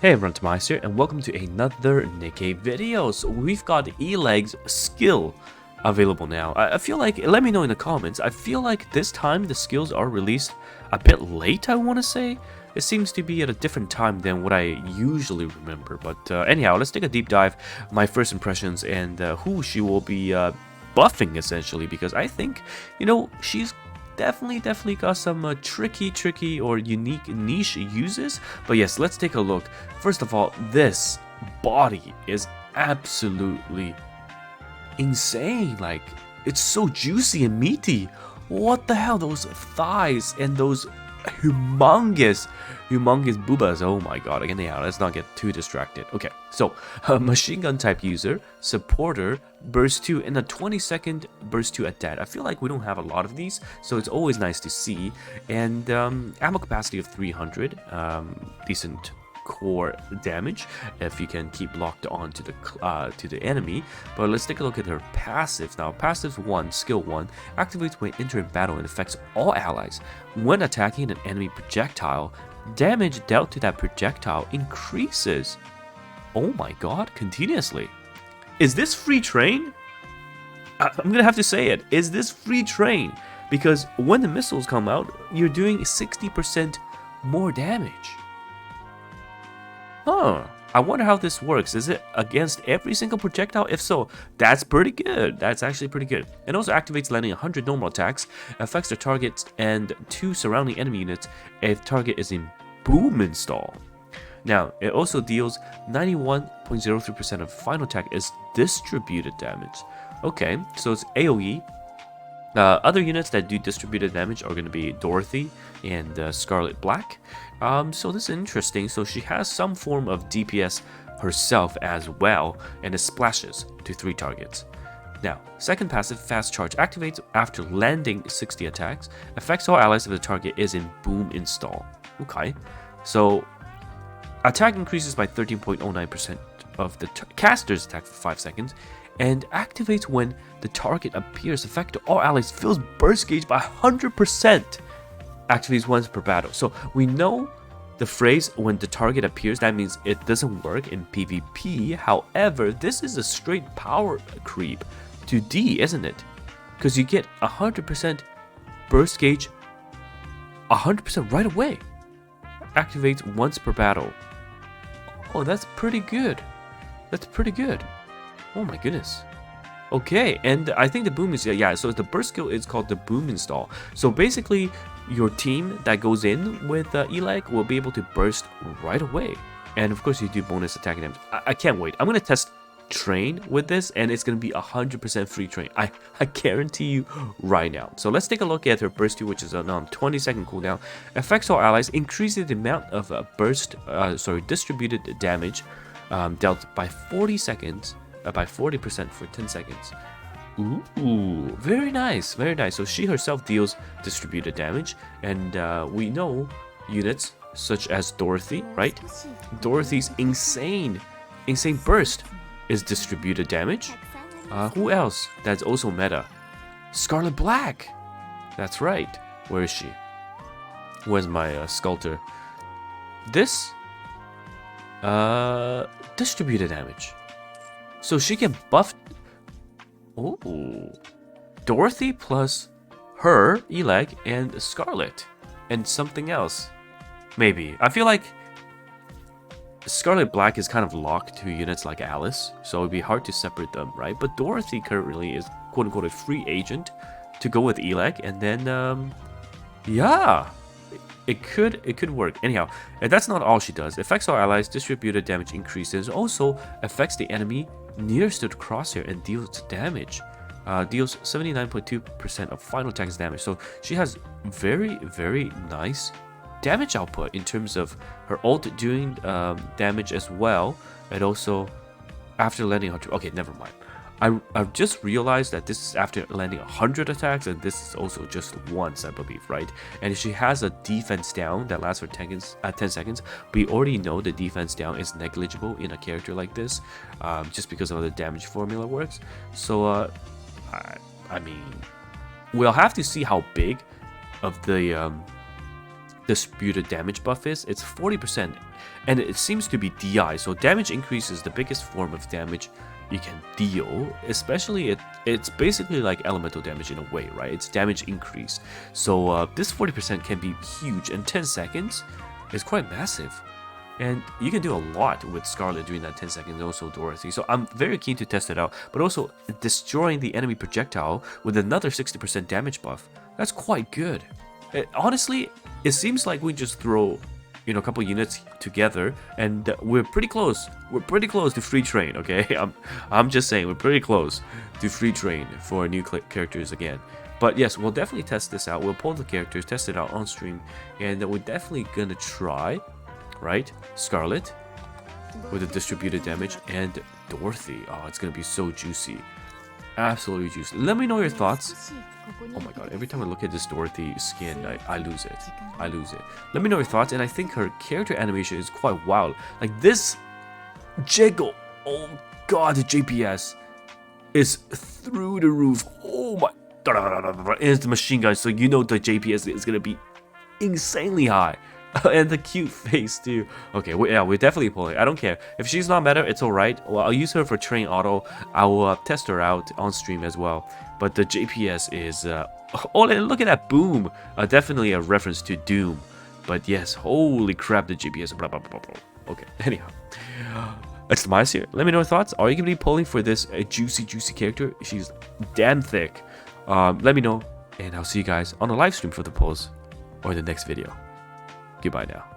Hey everyone, TimaeuSS here, and welcome to another NIKKE video. So we've got Elegg's skill available now. I feel like, let me know in the comments, I feel like this time the skills are released a bit late, I want to say. It seems to be at a different time than what I usually remember. But anyhow, let's take a deep dive, my first impressions, and who she will be buffing, essentially. Because I think, she's definitely got some tricky or unique niche uses. But yes, let's take a look. First of all, this body is absolutely insane. Like, it's so juicy and meaty. What the hell, those thighs and those humongous boobas. Oh my god. Again, yeah, let's not get too distracted. Okay, so machine gun type user, supporter, burst 2, and a 20-second burst 2 at that. I feel like we don't have a lot of these, so it's always nice to see. And ammo capacity of 300, decent core damage if you can keep locked on to the enemy. But let's take a look at her passive now. Passive 1, skill 1, activates when entering battle and affects all allies. When attacking an enemy projectile, damage dealt to that projectile increases. Oh my god, continuously. Is this free train? I'm gonna have to say it. Is this free train? Because when the missiles come out, you're doing 60% more damage. Huh. I wonder how this works. Is it against every single projectile? If so, that's pretty good. That's actually pretty good. It also activates landing 100 normal attacks, affects the targets and 2 surrounding enemy units if target is in boom install. Now, it also deals 91.03% of final attack as distributed damage. Okay, so it's AoE. Other units that do distributed damage are going to be Dorothy and Scarlet Black. So this is interesting. So she has some form of DPS herself as well, and it splashes to 3 targets. Now, second passive, Fast Charge, activates after landing 60 attacks, affects all allies if the target is in boom install. Okay, so attack increases by 13.09% of the caster's attack for 5 seconds, and activates when the target appears. Effect to all allies, fills burst gauge by 100%. Activates once per battle. So we know the phrase when the target appears, that means it doesn't work in PvP. However, this is a straight power creep to D, isn't it? Because you get 100% burst gauge 100% right away. Activates once per battle. Oh, that's pretty good. That's pretty good. Oh my goodness. Okay, and I think the boom is, yeah, so the burst skill is called the boom install. So basically, your team that goes in with Elegg will be able to burst right away. And of course, you do bonus attack damage. I can't wait. I'm going to test train with this, and it's going to be 100% free train. I guarantee you right now. So let's take a look at her burst 2, which is a 20-second cooldown. Affects all allies, increases the amount of distributed damage dealt by 40 seconds. By 40% for 10 seconds. Ooh, very nice, very nice. So she herself deals distributed damage, and we know units such as Dorothy, right? Dorothy's insane burst is distributed damage. Who else that's also meta? Scarlet Black. That's right. Where is she? Where's my sculptor? This distributed damage. So she can buff. Oh, Dorothy plus her, Elegg, and Scarlet, and something else. Maybe. I feel like Scarlet Black is kind of locked to units like Alice, so it'd be hard to separate them, right? But Dorothy currently is quote unquote a free agent to go with Elegg, and then yeah. It could work. Anyhow, and that's not all she does. Affects all allies, distributed damage increases, also affects the enemy nearest to the crosshair and deals damage. Deals 79.2% of final attack damage. So she has very nice damage output in terms of her ult doing damage as well, and also after landing 100. Okay, never mind. I've just realized that this is after landing 100 attacks, and this is also just once, I believe, right? And if she has a defense down that lasts for 10 seconds, we already know the defense down is negligible in a character like this, just because of how the damage formula works. So, I mean, we'll have to see how big of the distributed damage buff is. It's 40%, and it seems to be DI, so damage increase is the biggest form of damage you can deal. Especially it's basically like elemental damage in a way, right? It's damage increase. So this 40% can be huge, and 10 seconds is quite massive. And you can do a lot with Scarlet during that 10 seconds, and also Dorothy. So I'm very keen to test it out. But also, destroying the enemy projectile with another 60% damage buff. That's quite good. Honestly, it seems like we just throw, you know, a couple units together, and we're pretty close. We're pretty close to free train, okay? I'm just saying, we're pretty close to free train for new characters again. But yes, we'll definitely test this out. We'll pull the characters, test it out on stream, and we're definitely gonna try, right? Scarlet with the distributed damage, and Dorothy. Oh, it's gonna be so juicy. Absolutely juicy. Let me know your thoughts. Oh my god, every time I look at this Dorothy skin, I lose it. I lose it. Let me know your thoughts, and I think her character animation is quite wild. Like this jiggle. Oh god, the JPS is through the roof. Oh my. It's the machine gun, so you know the JPS is gonna be insanely high. And the cute face too. Okay, yeah, we're definitely pulling. I don't care if she's not meta, it's all right. Well, I'll use her for train auto. I will test her out on stream as well. But the JPS is oh, and look at that boom. Definitely a reference to Doom. But yes, holy crap, the JPS. Blah, blah, blah, blah. Okay, anyhow, it's TimaeuSS here. Let me know your thoughts. Are you gonna be pulling for this juicy character? She's damn thick. Let me know, and I'll see you guys on the live stream for the polls or the next video. Goodbye now.